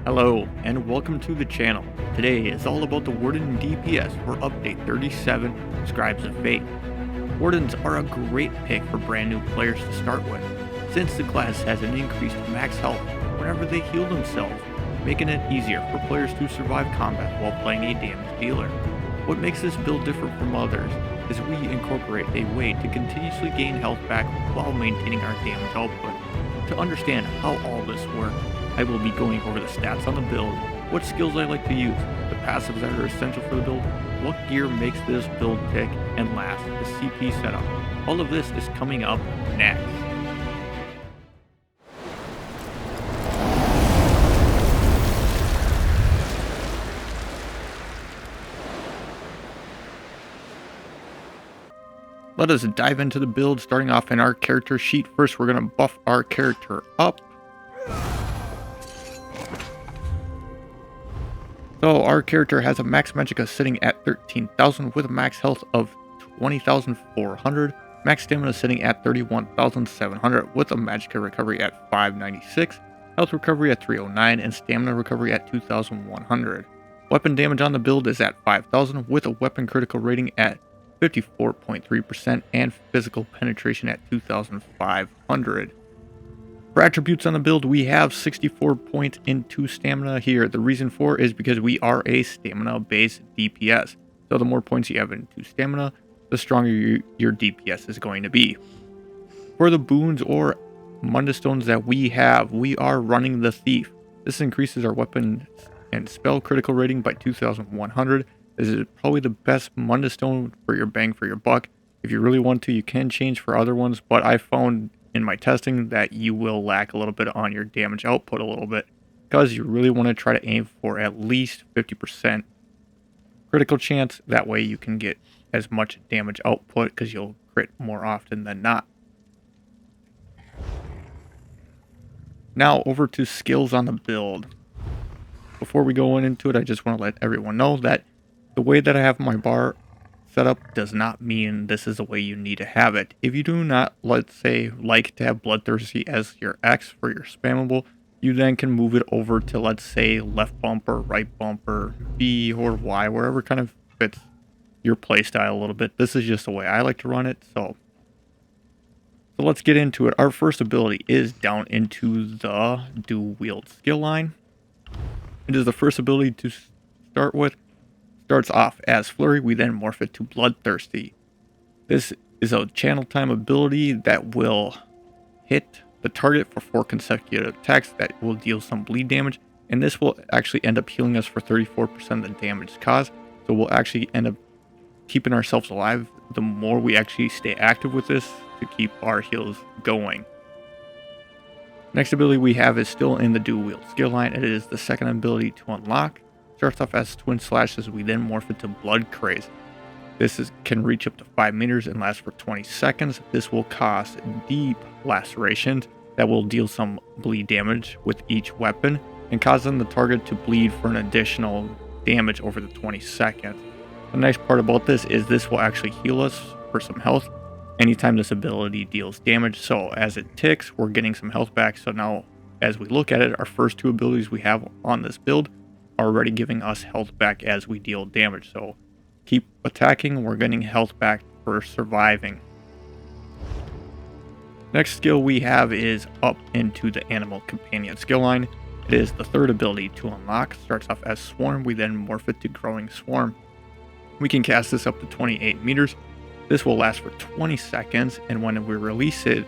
Hello, and welcome to the channel. Today is all about the Warden DPS for Update 37, Scribes of Fate. Wardens are a great pick for brand new players to start with, since the class has an increased max health whenever they heal themselves, making it easier for players to survive combat while playing a damage dealer. What makes this build different from others is we incorporate a way to continuously gain health back while maintaining our damage output. To understand how all this works, I will be going over the stats on the build, what skills I like to use, the passives that are essential for the build, what gear makes this build tick, and last, the CP setup. All of this is coming up next. Let us dive into the build, starting off in our character sheet. First, we're going to buff our character up. So our character has a max magicka sitting at 13,000 with a max health of 20,400, max stamina sitting at 31,700 with a magicka recovery at 596, health recovery at 309, and stamina recovery at 2,100. Weapon damage on the build is at 5,000 with a weapon critical rating at 54.3% and physical penetration at 2,500. For attributes on the build, we have 64 points into stamina here. The reason for is because we are a stamina-based DPS. So the more points you have into stamina, the stronger your DPS is going to be. For the boons or Munda Stones that we have, we are running the Thief. This increases our weapon and spell critical rating by 2,100. This is probably the best Munda Stone for your bang for your buck. If you really want to, you can change for other ones, but I found in my testing that you will lack a little bit on your damage output a little bit, because you really want to try to aim for at least 50% critical chance. That way you can get as much damage output because you'll crit more often than not. Now over to skills on the build. Before we go into it, I just want to let everyone know that the way that I have my bar setup does not mean this is the way you need to have it. If you do not, let's say, like to have Bloodthirsty as your X for your spammable, you then can move it over to, let's say, left bumper, right bumper, B or Y, wherever kind of fits your playstyle a little bit. This is just the way I like to run it. So let's get into it. Our first ability is down into the dual wield skill line. It is the first ability to start with. Starts off as Flurry, we then morph it to Bloodthirsty. This is a channel time ability that will hit the target for 4 consecutive attacks that will deal some bleed damage, and this will actually end up healing us for 34% of the damage caused. So we'll actually end up keeping ourselves alive the more we actually stay active with this to keep our heals going. Next ability we have is still in the dual wield skill line. It is the second ability to unlock. Starts off as Twin Slashes, we then morph it to Blood Craze. This can reach up to 5 meters and last for 20 seconds. This will cause deep lacerations that will deal some bleed damage with each weapon and causing the target to bleed for an additional damage over the 20 seconds. The nice part about this is this will actually heal us for some health anytime this ability deals damage. So as it ticks, we're getting some health back. So now as we look at it, our first 2 abilities we have on this build are already giving us health back as we deal damage. So keep attacking, we're getting health back for surviving. Next skill we have is up into the Animal Companion skill line. It is the third ability to unlock. Starts off as Swarm, we then morph it to Growing Swarm. We can cast this up to 28 meters. This will last for 20 seconds, and when we release it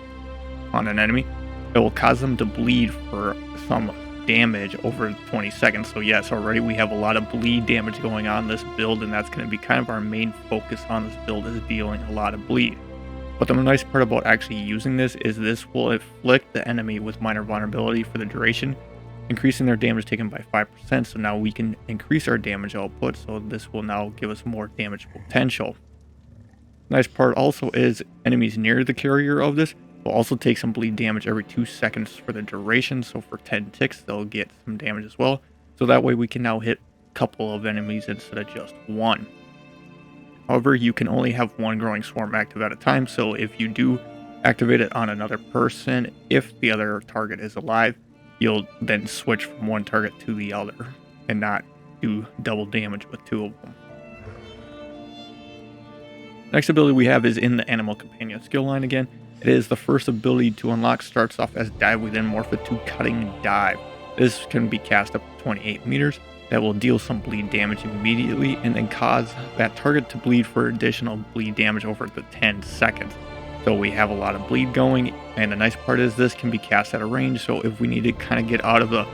on an enemy, it will cause them to bleed for some damage over 20 seconds. So yes, already we have a lot of bleed damage going on this build, and that's going to be kind of our main focus on this build, is dealing a lot of bleed. But the nice part about actually using this is this will afflict the enemy with minor vulnerability for the duration, increasing their damage taken by 5%. So now we can increase our damage output, so this will now give us more damage potential. Nice part also is enemies near the carrier of this will also take some bleed damage every 2 seconds for the duration. So for 10 ticks, they'll get some damage as well. So that way we can now hit a couple of enemies instead of just one. However, you can only have 1 Growing Swarm active at a time. So if you do activate it on another person, if the other target is alive, you'll then switch from one target to the other and not do double damage with two of them. Next ability we have is in the Animal Companion skill line again. It is the first ability to unlock, starts off as Dive, we then morph it to Cutting Dive. This can be cast up to 28 meters. That will deal some bleed damage immediately and then cause that target to bleed for additional bleed damage over the 10 seconds. So we have a lot of bleed going, and the nice part is this can be cast at a range, so if we need to kind of get out of the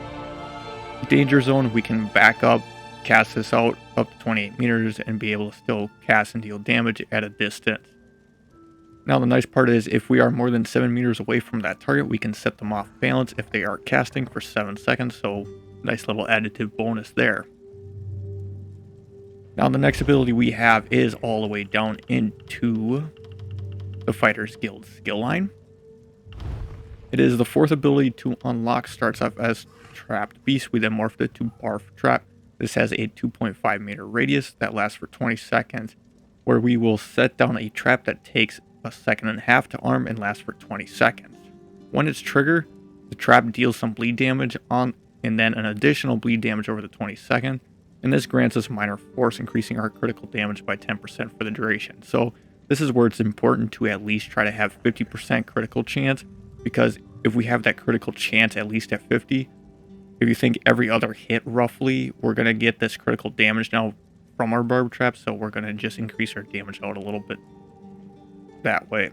danger zone, we can back up, cast this out up to 28 meters and be able to still cast and deal damage at a distance. Now the nice part is if we are more than 7 meters away from that target, we can set them off balance if they are casting for 7 seconds, so nice little additive bonus there. Now the next ability we have is all the way down into the Fighter's Guild skill line. It is the fourth ability to unlock, starts off as Trapped Beast, we then morphed it to Barf Trap. This has a 2.5 meter radius that lasts for 20 seconds, where we will set down a trap that takes a second and a half to arm and lasts for 20 seconds. When it's triggered, the trap deals some bleed damage on and then an additional bleed damage over the 20 seconds, and this grants us minor force, increasing our critical damage by 10% for the duration. So this is where it's important to at least try to have 50% critical chance, because if we have that critical chance at least at 50, if you think every other hit roughly, we're going to get this critical damage now from our barb trap, so we're going to just increase our damage out a little bit that way.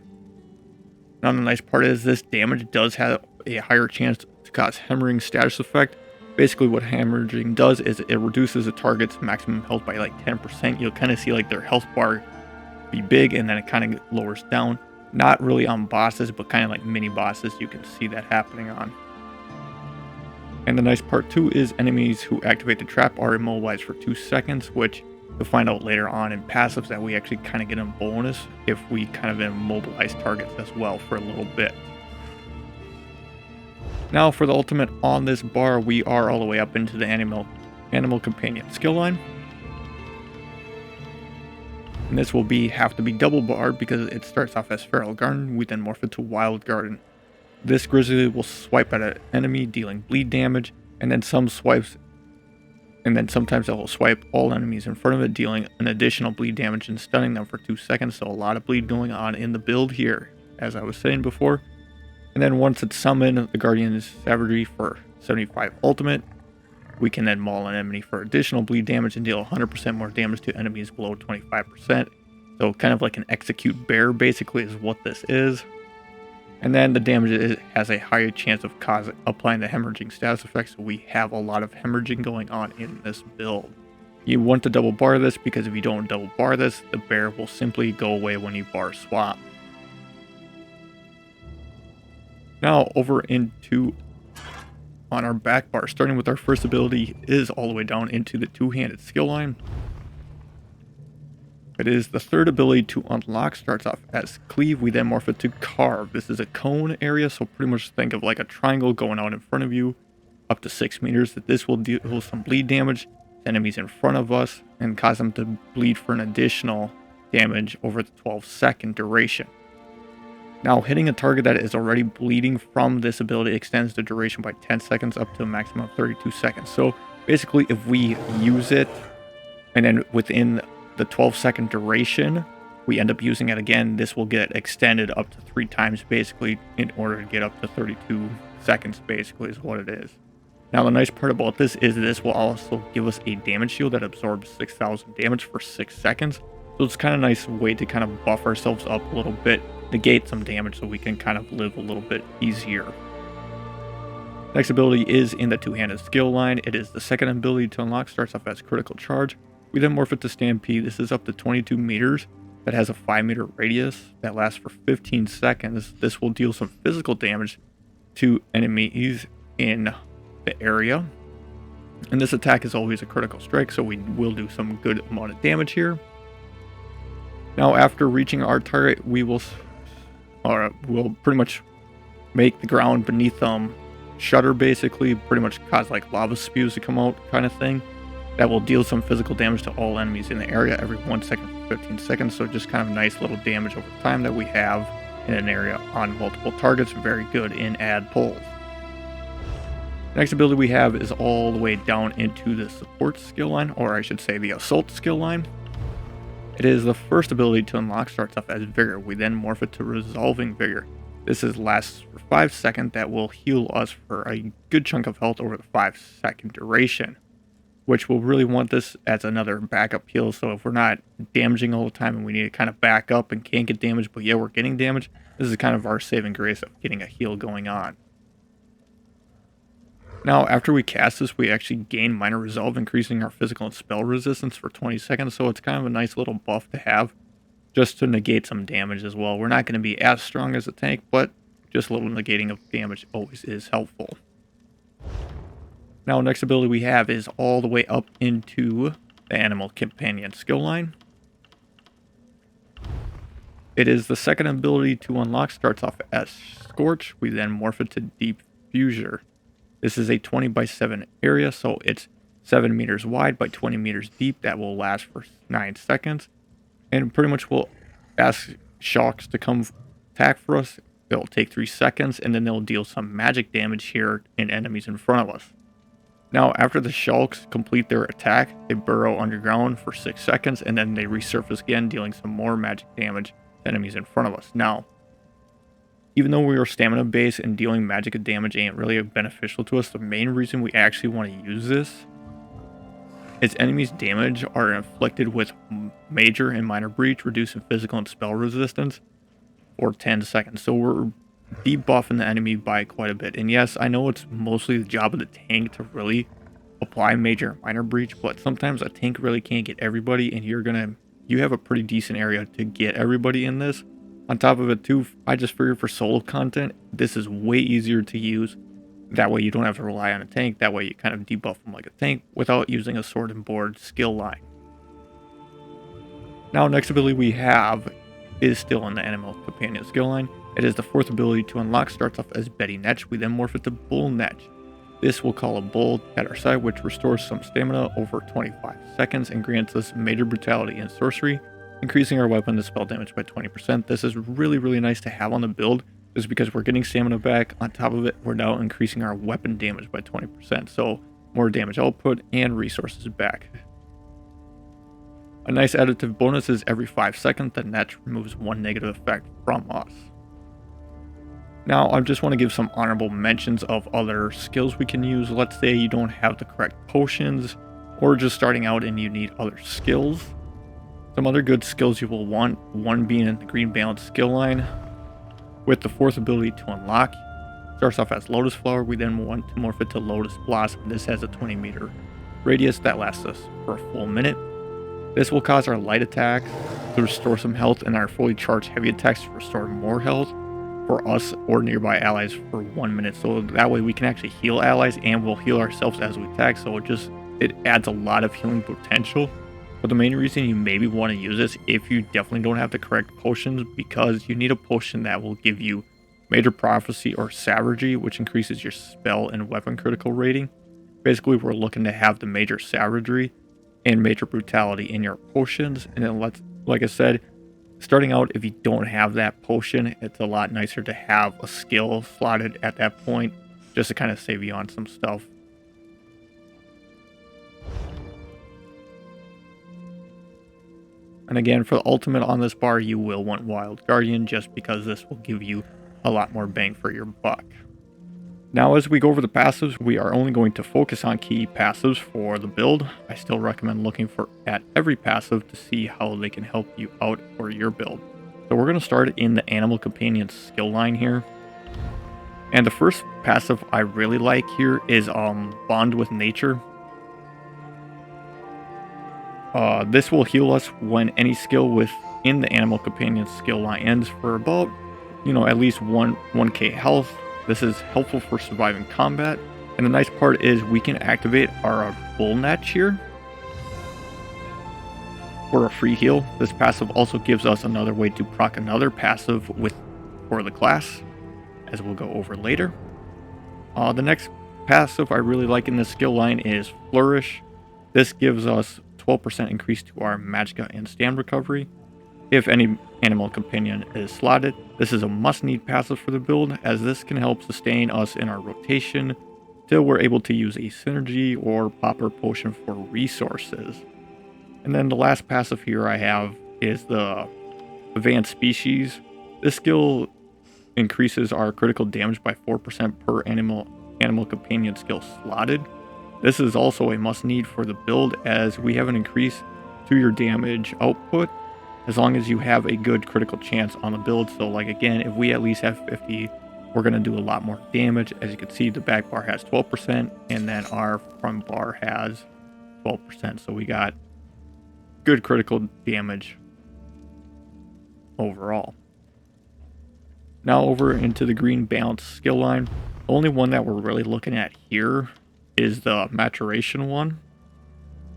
Now the nice part is this damage does have a higher chance to cause hemorrhaging status effect. Basically what hemorrhaging does is it reduces a target's maximum health by like 10%. You'll kind of see like their health bar be big and then it kind of lowers down. Not really on bosses, but kind of like mini bosses, you can see that happening on. And the nice part too is enemies who activate the trap are immobilized for 2 seconds, which you'll find out later on in passives that we actually kind of get a bonus if we kind of immobilize targets as well for a little bit. Now for the ultimate on this bar, we are all the way up into the Animal Companion skill line. And this will have to be double barred because it starts off as Feral Garden, we then morph it to Wild Garden. This Grizzly will swipe at an enemy, dealing bleed damage, and then sometimes it will swipe all enemies in front of it, dealing an additional bleed damage and stunning them for 2 seconds. So a lot of bleed going on in the build here, as I was saying before. And then once it's summoned, the Guardian's Savagery for 75 ultimate, we can then maul an enemy for additional bleed damage and deal 100% more damage to enemies below 25%. So kind of like an Execute Bear basically is what this is. And then the damage has a higher chance of applying the hemorrhaging status effect, so we have a lot of hemorrhaging going on in this build. You want to double bar this because if you don't double bar this, the bear will simply go away when you bar swap. Now over into on our back bar, starting with our first ability is all the way down into the two-handed skill line. It is the third ability to unlock, starts off as Cleave, we then morph it to Carve. This is a cone area, so pretty much think of like a triangle going out in front of you up to 6 meters. That this will deal some bleed damage to enemies in front of us and cause them to bleed for an additional damage over the 12-second duration. Now hitting a target that is already bleeding from this ability extends the duration by 10 seconds up to a maximum of 32 seconds. So basically if we use it and then within the 12-second duration we end up using it again, this will get extended up to 3 times basically in order to get up to 32 seconds basically is what it is. Now the nice part about this is this will also give us a damage shield that absorbs 6,000 damage for 6 seconds. So it's kind of a nice way to kind of buff ourselves up a little bit, negate some damage so we can kind of live a little bit easier. Next ability is in the two-handed skill line. It is the second ability to unlock, starts off as Critical Charge. We then morph it to Stampede. This is up to 22 meters. That has a 5 meter radius that lasts for 15 seconds. This will deal some physical damage to enemies in the area. And this attack is always a critical strike, so we will do some good amount of damage here. Now after reaching our target, we'll pretty much make the ground beneath them shudder basically, pretty much cause like lava spews to come out kind of thing. That will deal some physical damage to all enemies in the area every 1 second for 15 seconds. So just kind of nice little damage over time that we have in an area on multiple targets. Very good in ad pulls. Next ability we have is all the way down into the support skill line, or I should say the assault skill line. It is the first ability to unlock, starts off as Vigor. We then morph it to Resolving Vigor. This lasts for 5 seconds, that will heal us for a good chunk of health over the 5-second duration, which we'll really want this as another backup heal. So if we're not damaging all the time and we need to kind of back up and can't get damaged, but yeah, we're getting damage, this is kind of our saving grace of getting a heal going on. Now, after we cast this, we actually gain Minor Resolve, increasing our physical and spell resistance for 20 seconds, so it's kind of a nice little buff to have, just to negate some damage as well. We're not going to be as strong as a tank, but just a little negating of damage always is helpful. Now, next ability we have is all the way up into the Animal Companion skill line. It is the second ability to unlock, starts off as Scorch. We then morph it to Deep Fusure. This is a 20 by 7 area, so it's 7 meters wide by 20 meters deep. That will last for 9 seconds. And pretty much we'll ask shocks to come attack for us. It'll take 3 seconds, and then they'll deal some magic damage here in enemies in front of us. Now, after the shulks complete their attack, they burrow underground for 6 seconds, and then they resurface again, dealing some more magic damage to enemies in front of us. Now, even though we are stamina based and dealing magic damage ain't really beneficial to us, the main reason we actually want to use this is enemies' damage are inflicted with major and minor breach, reducing physical and spell resistance for 10 seconds. So we're debuffing the enemy by quite a bit. And yes, I know it's mostly the job of the tank to really apply major and minor breach, but sometimes a tank really can't get everybody, and you have a pretty decent area to get everybody in this. On top of it too, I just figured for solo content, this is way easier to use. That way you don't have to rely on a tank. That way you kind of debuff them like a tank without using a sword and board skill line. Now, next ability we have is still in the Animal Companion skill line. It is the fourth ability to unlock, starts off as Betty Netch. We then morph it to Bull Netch. This will call a bull at our side, which restores some stamina over 25 seconds and grants us major brutality and sorcery, increasing our weapon and spell damage by 20%. This is really, really nice to have on the build, just because we're getting stamina back. On top of it, we're now increasing our weapon damage by 20%, so more damage output and resources back. A nice additive bonus is every 5 seconds, the Netch removes 1 negative effect from us. Now, I just want to give some honorable mentions of other skills we can use. Let's say you don't have the correct potions, or just starting out and you need other skills. Some other good skills you will want, one being the Green Balance skill line, with the fourth ability to unlock. Starts off as Lotus Flower. We then want to morph it to Lotus Blossom. This has a 20 meter radius that lasts us for a full minute. This will cause our light attack to restore some health, and our fully charged heavy attacks to restore more health for us or nearby allies for 1 minute. So that way we can actually heal allies and we'll heal ourselves as we attack. So it adds a lot of healing potential. But the main reason you maybe want to use this, if you definitely don't have the correct potions, because you need a potion that will give you Major Prophecy or Savagery, which increases your spell and weapon critical rating. Basically, we're looking to have the Major Savagery and Major Brutality in your potions. And then like I said, starting out, if you don't have that potion, it's a lot nicer to have a skill slotted at that point, just to kind of save you on some stuff. And again, for the ultimate on this bar, you will want Wild Guardian, just because this will give you a lot more bang for your buck. Now, as we go over the passives, we are only going to focus on key passives for the build. I still recommend looking at every passive to see how they can help you out for your build. So we're going to start in the Animal Companion skill line here. And the first passive I really like here is Bond with Nature. This will heal us when any skill within the Animal Companion skill line ends for about, at least 1k health. This is helpful for surviving combat. And the nice part is we can activate our Bull Netch here for a free heal. This passive also gives us another way to proc another passive for the class, as we'll go over later. The next passive I really like in this skill line is Flourish. This gives us 12% increase to our Magicka and Stand recovery if any Animal Companion is slotted. This is a must-need passive for the build, as this can help sustain us in our rotation till we're able to use a synergy or popper potion for resources. And then the last passive here I have is the Advanced Species. This skill increases our critical damage by 4% per animal companion skill slotted. This is also a must need for the build, as we have an increase to your damage output as long as you have a good critical chance on the build. So like again, if we at least have 50, we're going to do a lot more damage. As you can see, the back bar has 12% and then our front bar has 12%. So we got good critical damage overall. Now over into the green balance skill line. The only one that we're really looking at here is the maturation one,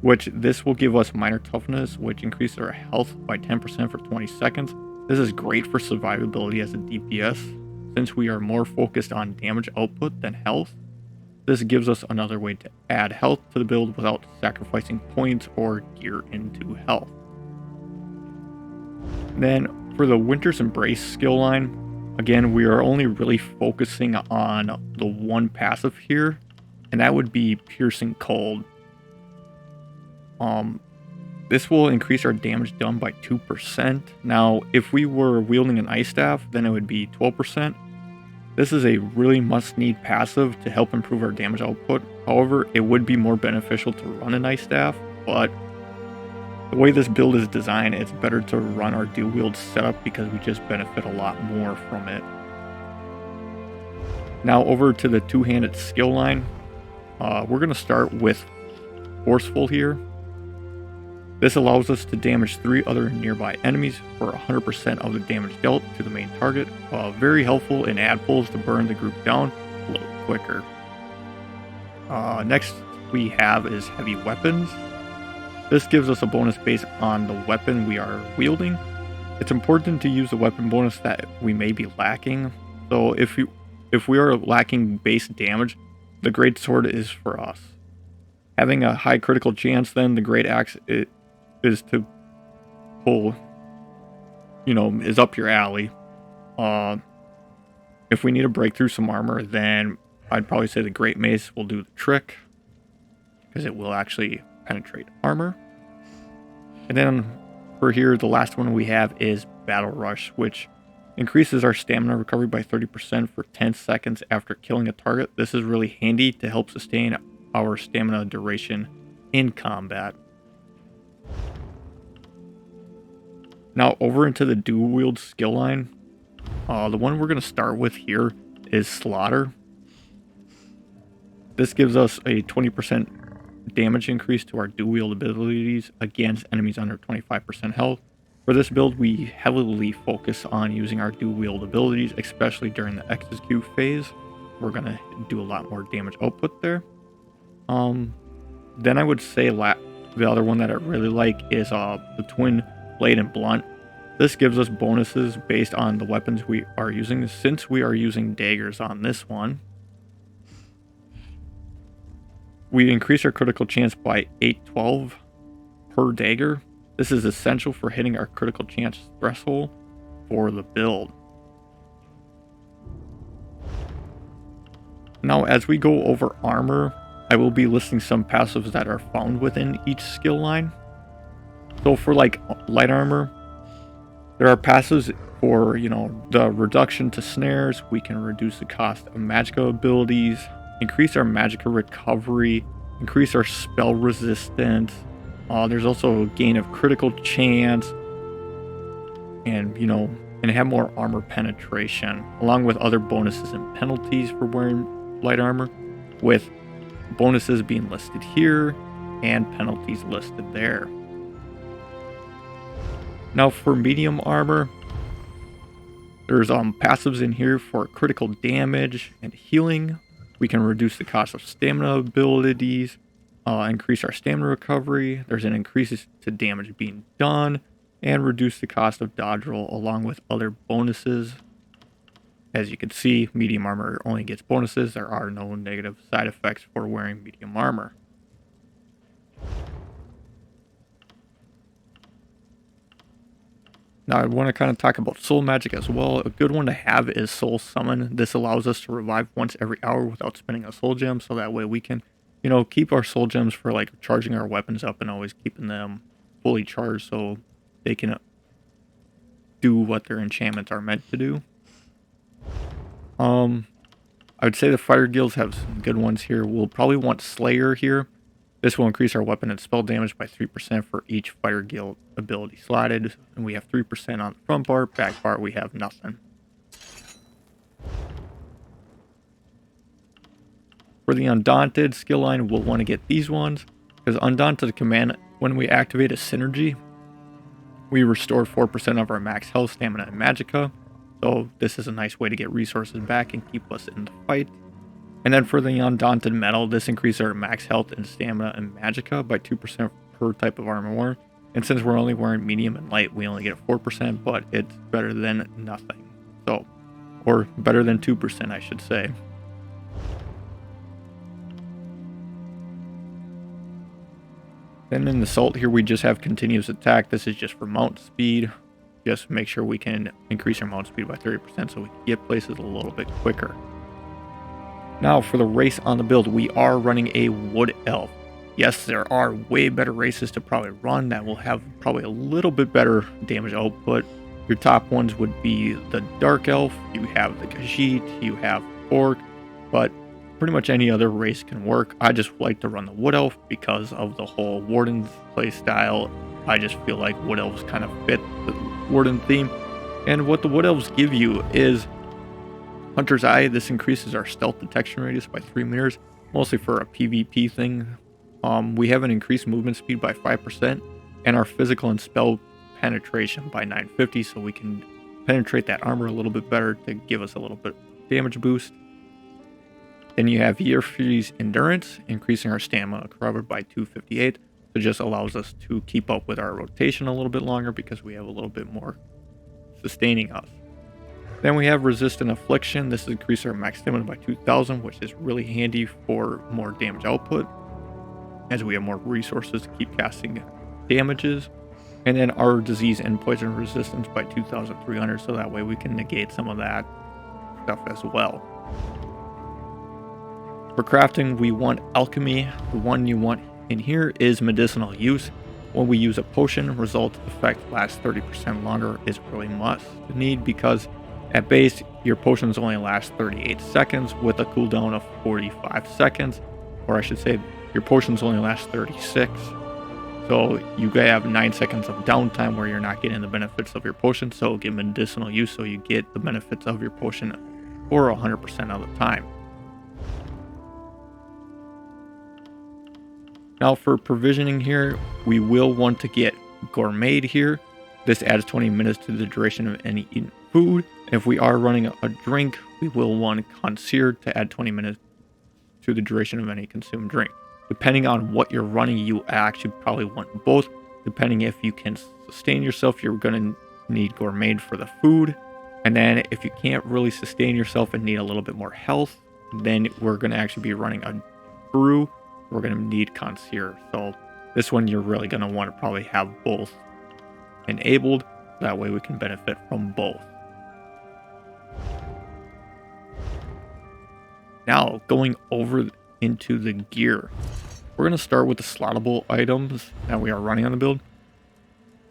which this will give us minor toughness, which increases our health by 10% for 20 seconds. This is great for survivability as a DPS, since we are more focused on damage output than health. This gives us another way to add health to the build without sacrificing points or gear into health. Then for the Winter's Embrace skill line, again, we are only really focusing on the one passive here, and that would be Piercing Cold. This will increase our damage done by 2%. Now, if we were wielding an Ice Staff, then it would be 12%. This is a really must-need passive to help improve our damage output. However, it would be more beneficial to run an Ice Staff, but the way this build is designed, it's better to run our dual wield setup because we just benefit a lot more from it. Now over to the two-handed skill line. We're going to start with Forceful here. This allows us to damage 3 other nearby enemies for 100% of the damage dealt to the main target. Very helpful in ad pulls to burn the group down a little quicker. Next we have is Heavy Weapons. This gives us a bonus based on the weapon we are wielding. It's important to use the weapon bonus that we may be lacking. So if we are lacking base damage, the Great Sword is for us. Having a high critical chance, then the Great Axe is to pull, is up your alley. If we need to break through some armor, then I'd probably say the Great Mace will do the trick, because it will actually penetrate armor. And then for here, the last one we have is Battle Rush, which increases our stamina recovery by 30% for 10 seconds after killing a target. This is really handy to help sustain our stamina duration in combat. Now over into the dual wield skill line. The one we're going to start with here is Slaughter. This gives us a 20% damage increase to our dual wield abilities against enemies under 25% health. For this build, we heavily focus on using our dual wield abilities, especially during the execute phase. We're going to do a lot more damage output there. Then I would say the other one that I really like is the Twin Blade and Blunt. This gives us bonuses based on the weapons we are using. Since we are using daggers on this one, we increase our critical chance by 812 per dagger. This is essential for hitting our critical chance threshold for the build. Now, as we go over armor, I will be listing some passives that are found within each skill line. So for like light armor, there are passives for, the reduction to snares. We can reduce the cost of magicka abilities, increase our magicka recovery, increase our spell resistance. There's also a gain of critical chance, and have more armor penetration, along with other bonuses and penalties for wearing light armor, with bonuses being listed here and penalties listed there. Now for medium armor, there's passives in here for critical damage and healing. We can reduce the cost of stamina abilities, increase our stamina recovery. There's an increase to damage being done, and reduce the cost of dodge roll, along with other bonuses. As you can see, medium armor only gets bonuses. There are no negative side effects for wearing medium armor. Now I want to kind of talk about soul magic as well. A good one to have is soul summon. This allows us to revive once every hour without spending a soul gem, so that way we can, keep our soul gems for like charging our weapons up and always keeping them fully charged so they can do what their enchantments are meant to do. I would say the fighter guilds have some good ones here. We'll probably want Slayer here. This will increase our weapon and spell damage by 3% for each fighter guild ability slotted. And we have 3% on the front bar. Back bar, we have nothing. For the Undaunted skill line, we'll want to get these ones. Because Undaunted command, when we activate a synergy, we restore 4% of our max health, stamina, and magicka. So this is a nice way to get resources back and keep us in the fight. And then for the Undaunted Metal, this increases our max health and stamina and magicka by 2% per type of armor worn. And since we're only wearing medium and light, we only get 4%, but it's better than nothing. So, or better than 2%, I should say. Then in the Assault here, we just have continuous attack. This is just for mount speed. Just make sure we can increase our mount speed by 30% so we can get places a little bit quicker. Now for the race on the build, we are running a Wood Elf. Yes, there are way better races to probably run that will have probably a little bit better damage output. Your top ones would be the Dark Elf, you have the Khajiit, you have Orc, but pretty much any other race can work. I just like to run the Wood Elf because of the whole Warden playstyle. I just feel like Wood Elves kind of fit the Warden theme. And what the Wood Elves give you is Hunter's Eye. This increases our stealth detection radius by 3 meters, mostly for a PvP thing. We have an increased movement speed by 5% and our physical and spell penetration by 950, so we can penetrate that armor a little bit better to give us a little bit damage boost. Then you have Year Freeze Endurance, increasing our stamina covered by 258. It just allows us to keep up with our rotation a little bit longer because we have a little bit more sustaining us. Then we have Resistant Affliction. This increases our max stamina by 2000, which is really handy for more damage output, as we have more resources to keep casting damages. And then our Disease and Poison Resistance by 2300, so that way we can negate some of that stuff as well. For crafting, we want Alchemy. The one you want in here is Medicinal Use. When we use a potion, result effect lasts 30% longer is really must need, because at base, your potions only last 38 seconds with a cooldown of 45 seconds. Or I should say, your potions only last 36. So you have 9 seconds of downtime where you're not getting the benefits of your potion. So get Medicinal Use so you get the benefits of your potion for 100% of the time. Now for provisioning here, we will want to get Gourmet here. This adds 20 minutes to the duration of any eaten food. If we are running a drink, we will want Concierge to add 20 minutes to the duration of any consumed drink. Depending on what you're running, you actually probably want both. Depending if you can sustain yourself, you're going to need Gourmet for the food. And then if you can't really sustain yourself and need a little bit more health, then we're going to actually be running a brew. We're going to need Concierge. So this one you're really going to want to probably have both enabled. That way we can benefit from both. Now going over into the gear. We're going to start with the slottable items that we are running on the build.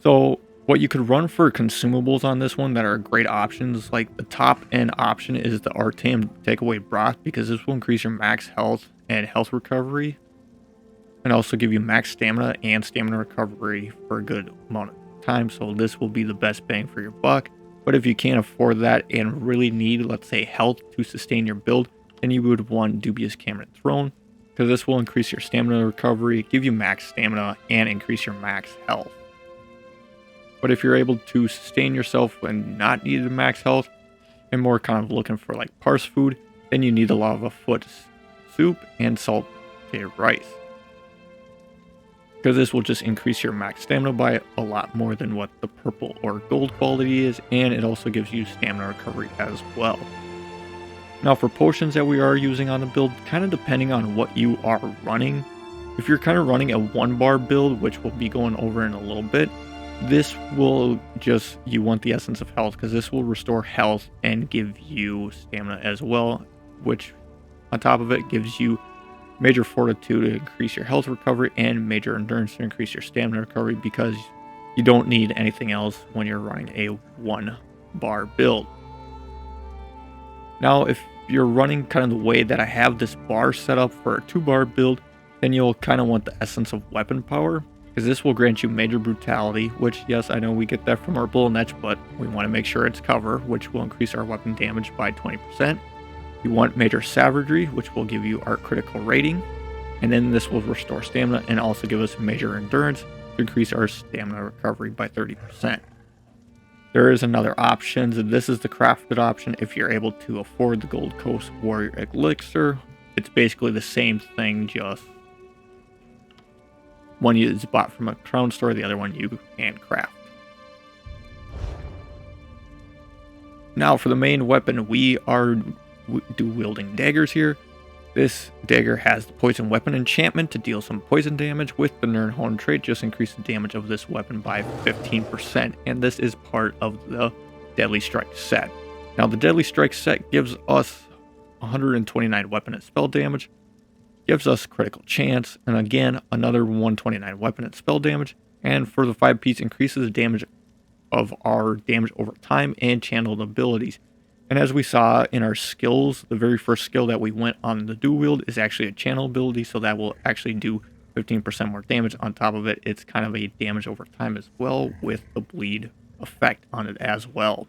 So what you could run for consumables on this one that are great options, like the top end option is the Artam Takeaway Broth, because this will increase your max health and health recovery, and also give you max stamina and stamina recovery for a good amount of time. So this will be the best bang for your buck. But if you can't afford that and really need, let's say, health to sustain your build, then you would want Dubious Cabinet Throne, because this will increase your stamina recovery, give you max stamina, and increase your max health. But if you're able to sustain yourself and not need the max health, and more kind of looking for like parse food, then you need the Lava Foot Soup and Salt Potato Rice, because this will just increase your max stamina by a lot more than what the purple or gold quality is, and it also gives you stamina recovery as well. Now for potions that we are using on the build, kind of depending on what you are running. If you're kind of running a 1 bar build, which we'll be going over in a little bit, This will just, you want the Essence of Health because this will restore health and give you stamina as well, which on top of it gives you Major Fortitude to increase your health recovery and Major Endurance to increase your stamina recovery, because you don't need anything else when you're running a 1 bar build. Now, if you're running kind of the way that I have this bar set up for a 2 bar build, then you'll kind of want the Essence of Weapon Power, because this will grant you Major Brutality, which, yes, I know we get that from our Bull and Etch, but we want to make sure it's cover, which will increase our weapon damage by 20%. You want Major Savagery, which will give you our critical rating, and then this will restore stamina and also give us Major Endurance to increase our stamina recovery by 30%. There is another option, and this is the crafted option if you're able to afford the Gold Coast Warrior Elixir. It's basically the same thing, just one is bought from a crown store, the other one you can craft. Now for the main weapon, we are wielding daggers here. This dagger has the Poison Weapon enchantment to deal some poison damage, with the Nirnhorn trait just increase the damage of this weapon by 15%, and this is part of the Deadly Strike set. Now the Deadly Strike set gives us 129 weapon and spell damage, gives us critical chance, and again another 129 weapon and spell damage, and for the 5-piece increases the damage of our damage over time and channeled abilities. And as we saw in our skills, the very first skill that we went on the dual wield is actually a channel ability, so that will actually do 15% more damage. On top of it, it's kind of a damage over time as well, with the bleed effect on it as well.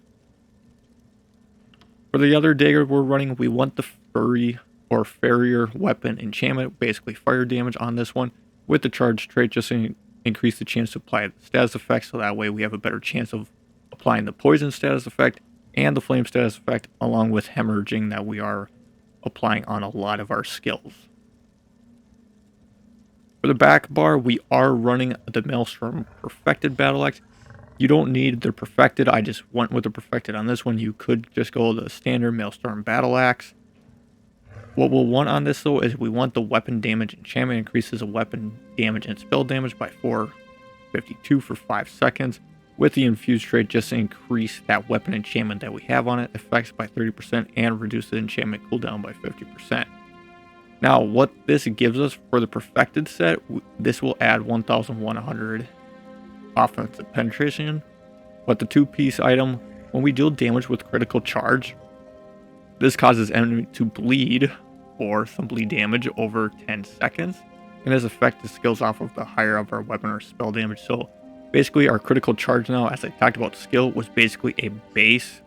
For the other dagger we're running, we want the Furry or Farrier weapon enchantment, basically fire damage on this one, with the charge trait just increase the chance to apply the status effect, so that way we have a better chance of applying the poison status effect and the flame status effect, along with hemorrhaging that we are applying on a lot of our skills. For the back bar, we are running the Maelstrom Perfected Battle Axe. You don't need the Perfected, I just went with the Perfected on this one. You could just go the standard Maelstrom Battle Axe. What we'll want on this though is we want the weapon damage enchantment, increases the weapon damage and spell damage by 452 for 5 seconds. With the infused trait, just to increase that weapon enchantment that we have on it, effects by 30% and reduce the enchantment cooldown by 50%. Now, what this gives us for the perfected set, this will add 1,100 offensive penetration. But the 2-piece item, when we deal damage with critical charge, this causes enemy to bleed or some bleed damage over 10 seconds. And this effect skills off of the higher of our weapon or spell damage. So basically, our critical charge now, as I talked about skill, was basically a base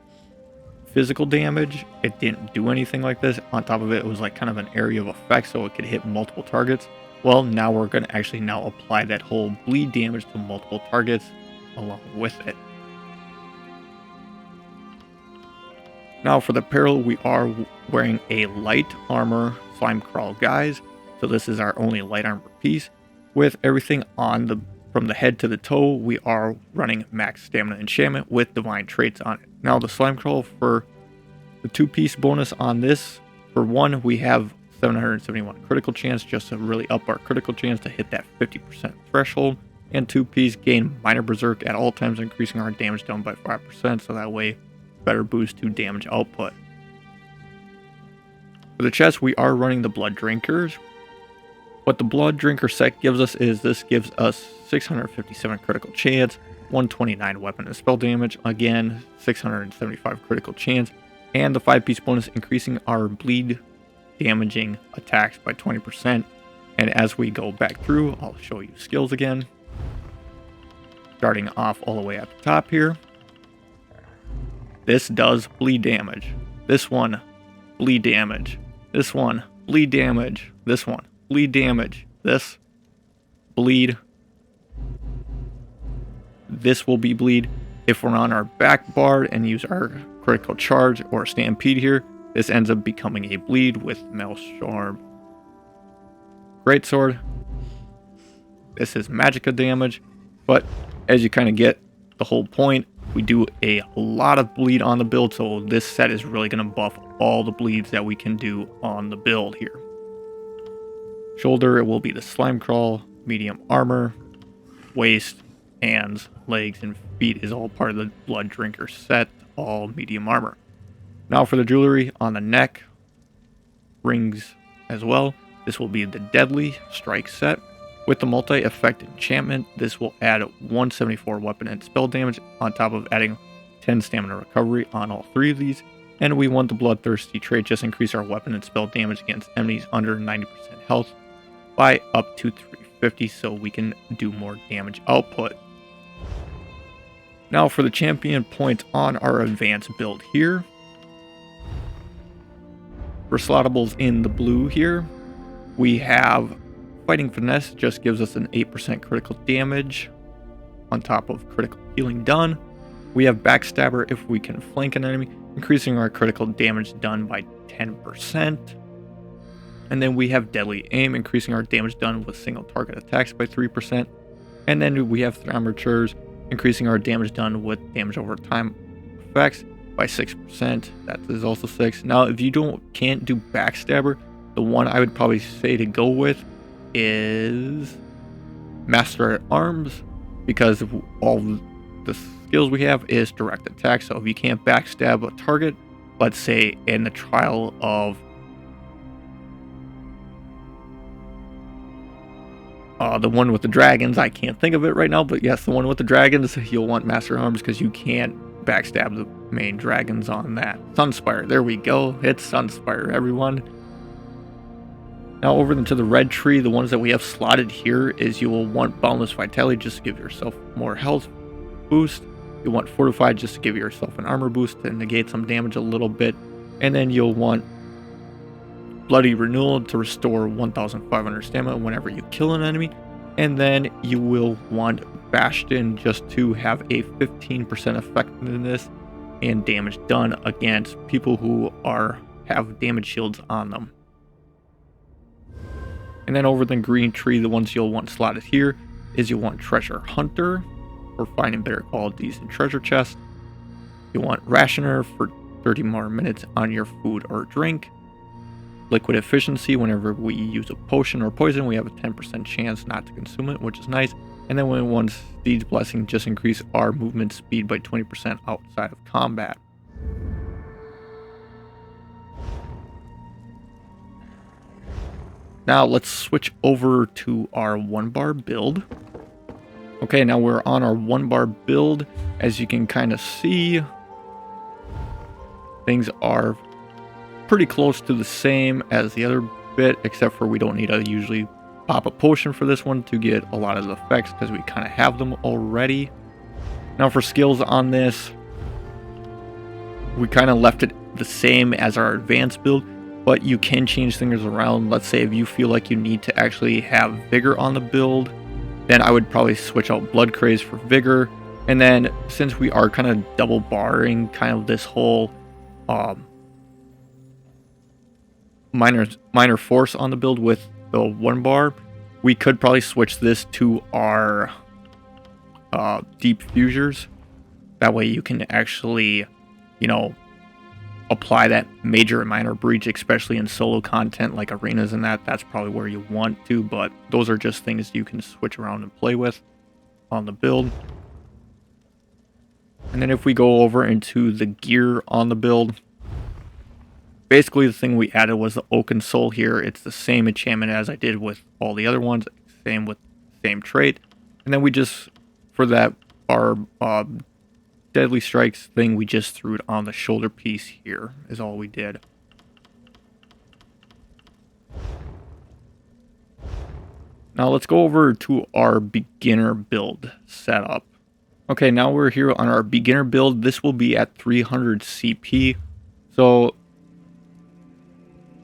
physical damage. It didn't do anything like this. On top of it, it was like kind of an area of effect, so it could hit multiple targets. Well, now we're going to actually now apply that whole bleed damage to multiple targets along with it. Now for the apparel, we are wearing a light armor slime crawl guise. So this is our only light armor piece. With everything on the from the head to the toe, we are running max stamina enchantment with divine traits on it. Now the slime crawl, for the 2-piece bonus on this, for one, we have 771 critical chance just to really up our critical chance to hit that 50% threshold. And 2-piece gain minor berserk at all times, increasing our damage down by 5%, so that way better boost to damage output. For the chest, we are running the blood drinkers. What the blood drinker set gives us is this gives us 657 critical chance, 129 weapon and spell damage, again 675 critical chance, and the 5-piece bonus increasing our bleed damaging attacks by 20%. And as we go back through, I'll show you skills again. Starting off all the way at the top here. This does bleed damage. This one, bleed damage. This one, bleed damage. This one, bleed damage. This, bleed. This will be bleed. If we're on our back bar and use our critical charge or stampede here, this ends up becoming a bleed with Maelstrom Greatsword. This is Magicka damage, but as you kind of get the whole point, we do a lot of bleed on the build, so this set is really going to buff all the bleeds that we can do on the build here. Shoulder, it will be the slime crawl, medium armor, waist, hands, legs, and feet is all part of the Blood Drinker set, all medium armor. Now for the jewelry on the neck, rings as well. This will be the Deadly Strike set. With the multi-effect enchantment, this will add 174 weapon and spell damage on top of adding 10 stamina recovery on all three of these. And we want the Bloodthirsty trait, just increase our weapon and spell damage against enemies under 90% health by up to 350 so we can do more damage output. Now for the champion points on our advanced build here. For slottables in the blue here, we have Fighting Finesse, just gives us an 8% critical damage on top of critical healing done. We have Backstabber if we can flank an enemy, increasing our critical damage done by 10%. And then we have Deadly Aim, increasing our damage done with single target attacks by 3%. And then we have Thaumaturge, increasing our damage done with damage over time effects by 6%. That is also 6. Now, if you can't do Backstabber, the one I would probably say to go with is Master at Arms, because of all the skills we have is direct attack. So if you can't backstab a target, let's say in the trial of the one with the dragons, I can't think of it right now, but yes, the one with the dragons, you'll want Master Arms because you can't backstab the main dragons on that. Sunspire, there we go. It's Sunspire, everyone. Now over into the red tree, the ones that we have slotted here is you will want Boundless Vitality just to give yourself more health boost. You want Fortified just to give yourself an armor boost and negate some damage a little bit. And then you'll want Bloody Renewal to restore 1,500 stamina whenever you kill an enemy. And then you will want Bastion just to have a 15% effectiveness and damage done against people who have damage shields on them. And then over the green tree, the ones you'll want slotted here is you want Treasure Hunter for finding better qualities in treasure chests. You want Rationer for 30 more minutes on your food or drink. Liquid Efficiency, whenever we use a potion or poison, we have a 10% chance not to consume it, which is nice. And then when we want Steed's Blessing, just increase our movement speed by 20% outside of combat. Now let's switch over to our 1-bar build. Okay, now we're on our 1-bar build. As you can kind of see, things are pretty close to the same as the other bit, except for we don't need to usually pop a potion for this one to get a lot of the effects because we kind of have them already. Now for skills on this, we kind of left it the same as our advanced build, but you can change things around. Let's say if you feel like you need to actually have Vigor on the build, then I would probably switch out Blood Craze for Vigor. And then since we are kind of double barring kind of this whole minor force on the build with the 1-bar, we could probably switch this to our Deep Fusers. That way you can actually, apply that major and minor breach, especially in solo content like arenas and that's probably where you want to, but those are just things you can switch around and play with on the build. And then if we go over into the gear on the build, basically the thing we added was the Oaken Soul here. It's the same enchantment as I did with all the other ones, same with same trait. And then we just, for that our Deadly Strikes thing, we just threw it on the shoulder piece here, is all we did. Now let's go over to our beginner build setup. Okay, now we're here on our beginner build. This will be at 300 CP. So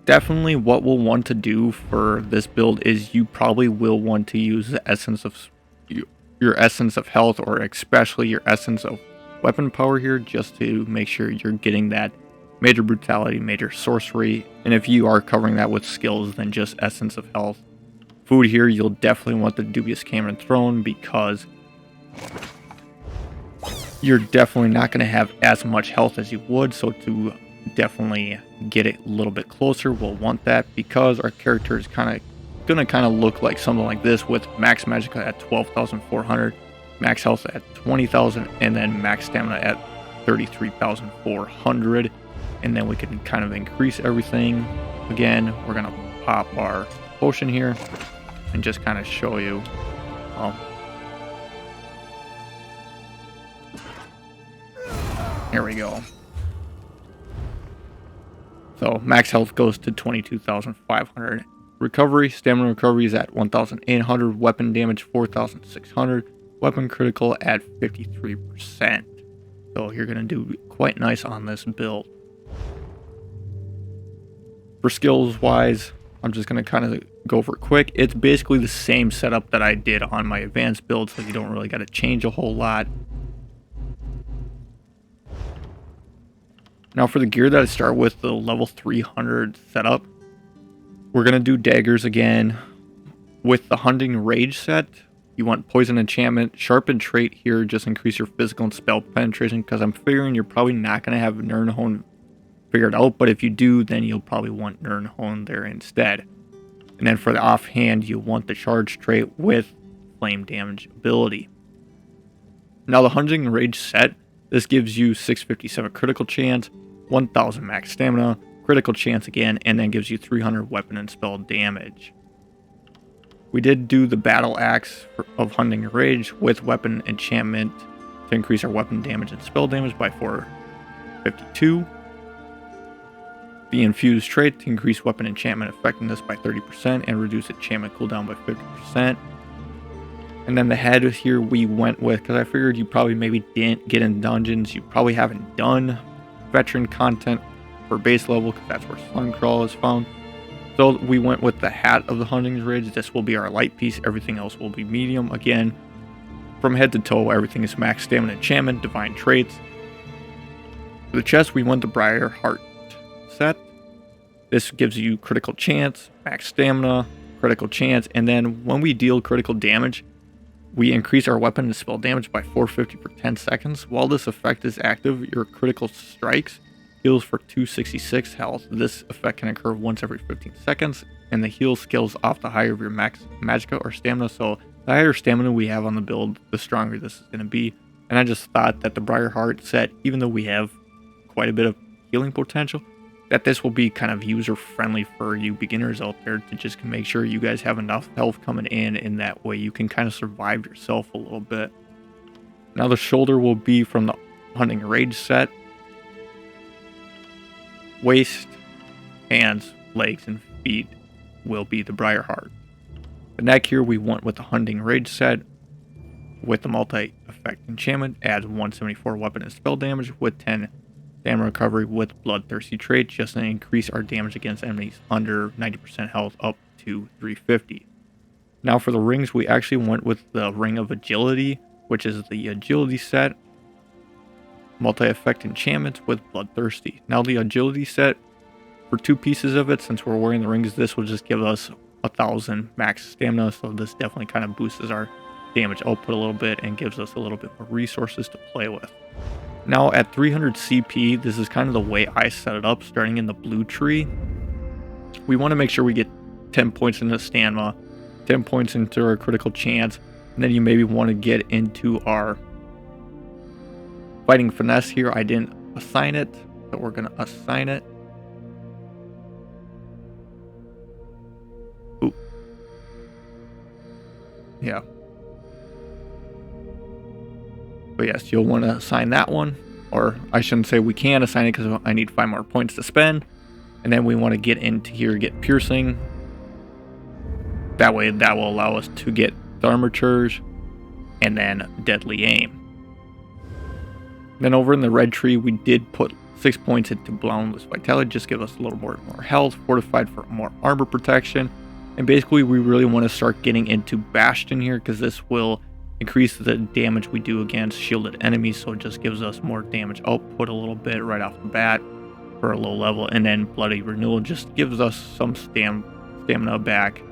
definitely what we'll want to do for this build is you probably will want to use the essence of your essence of health, or especially your essence of weapon power here, just to make sure you're getting that major brutality, major sorcery. And if you are covering that with skills, then just essence of health. Food here, you'll definitely want the Dubious Cameron Throne, because you're definitely not going to have as much health as you would. So to definitely get it a little bit closer, we'll want that, because our character is going to look like something like this with max magic at 12,400 max health at 20,000, and then max stamina at 33,400. And then we can kind of increase everything. Again, we're gonna pop our potion here and just kind of show you. Here we go. So max health goes to 22,500. Recovery, stamina recovery is at 1,800. Weapon damage 4,600. Weapon critical at 53%. So you're gonna do quite nice on this build. For skills wise, I'm just gonna kind of go over it quick. It's basically the same setup that I did on my advanced build, so you don't really got to change a whole lot. Now for the gear that I start with, the level 300 setup, we're going to do daggers again. With the Hunting Rage set, you want Poison Enchantment. Sharpened trait here, just increase your physical and spell penetration, because I'm figuring you're probably not going to have Nirnhone figured out, but if you do, then you'll probably want Nirnhone there instead. And then for the offhand, you want the Charge trait with Flame Damage ability. Now the Hunting Rage set, this gives you 657 critical chance, 1,000 max stamina, critical chance again, and then gives you 300 weapon and spell damage. We did do the Battle Axe of Hunting Rage with weapon enchantment to increase our weapon damage and spell damage by 452. The Infused trait to increase weapon enchantment effectiveness by 30% and reduce enchantment cooldown by 50%. And then the head here we went with, because I figured you probably maybe didn't get in dungeons. You probably haven't done veteran content for base level, because that's where Suncrawl is found. So we went with the Hat of the Hunting Rage. This will be our light piece. Everything else will be medium. Again, from head to toe, everything is max stamina, enchantment, divine traits. For the chest, we went the Briar Heart set. This gives you critical chance, max stamina, critical chance, and then when we deal critical damage, we increase our weapon and spell damage by 450 for 10 seconds. While this effect is active, your critical strikes heals for 266 health. This effect can occur once every 15 seconds, and the heal scales off the higher of your max magicka or stamina. So the higher stamina we have on the build, the stronger this is going to be. And I just thought that the Briarheart set, even though we have quite a bit of healing potential, that this will be kind of user friendly for you beginners out there, to just make sure you guys have enough health coming in that way you can kind of survive yourself a little bit. Now the shoulder will be from the Hunting Rage set. Waist, hands, legs, and feet will be the Briarheart. The neck here we went with the Hunting Rage set with the multi-effect enchantment, adds 174 weapon and spell damage with 10 stamina recovery with Bloodthirsty trait, just to increase our damage against enemies under 90% health up to 350. Now for the rings, we actually went with the Ring of Agility, which is the Agility set. Multi-effect enchantments with Bloodthirsty. Now the Agility set, for 2 pieces of it, since we're wearing the rings, this will just give us 1,000 max stamina, so this definitely kind of boosts our damage output a little bit and gives us a little bit more resources to play with. Now at 300 CP, this is kind of the way I set it up, starting in the blue tree. We want to make sure we get 10 points into stamina, 10 points into our critical chance, and then you maybe want to get into our Fighting Finesse here. I didn't assign it, but we're going to assign it. Ooh. Yeah. But yes, you'll want to assign that one. Or I shouldn't say we can assign it, because I need 5 more points to spend. And then we want to get into here, get Piercing. That way, that will allow us to get Thaumaturge and then Deadly Aim. Then over in the red tree, we did put 6 points into Boundless Vitality, just give us a little more health, Fortified for more armor protection. And basically, we really want to start getting into Bastion here, because this will increase the damage we do against shielded enemies, so it just gives us more damage output a little bit right off the bat for a low level. And then Bloody Renewal just gives us some stamina back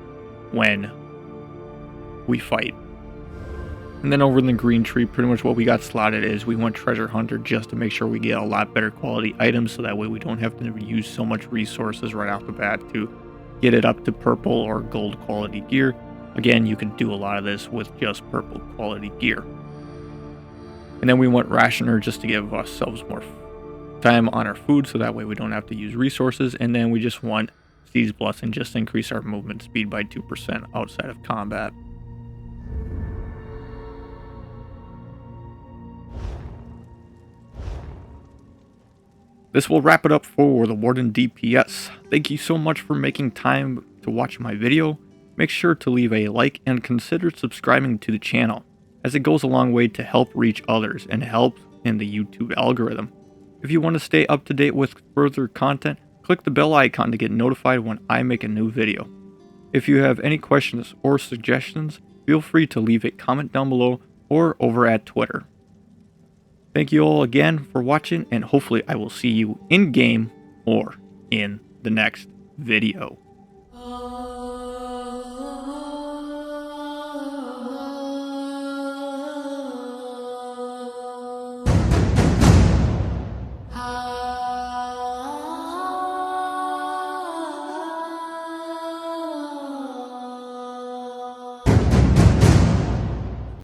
when we fight. And then over in the green tree, pretty much what we got slotted is we want Treasure Hunter, just to make sure we get a lot better quality items, so that way we don't have to use so much resources right off the bat to get it up to purple or gold quality gear. Again, you can do a lot of this with just purple quality gear. And then we want Rationer just to give ourselves more time on our food, so that way we don't have to use resources. And then we just want Seize Blessing just to increase our movement speed by 2% outside of combat. This will wrap it up for the Warden DPS. Thank you so much for making time to watch my video. Make sure to leave a like and consider subscribing to the channel, as it goes a long way to help reach others and help in the YouTube algorithm. If you want to stay up to date with further content, click the bell icon to get notified when I make a new video. If you have any questions or suggestions, feel free to leave a comment down below or over at Twitter. Thank you all again for watching, and hopefully I will see you in game or in the next video.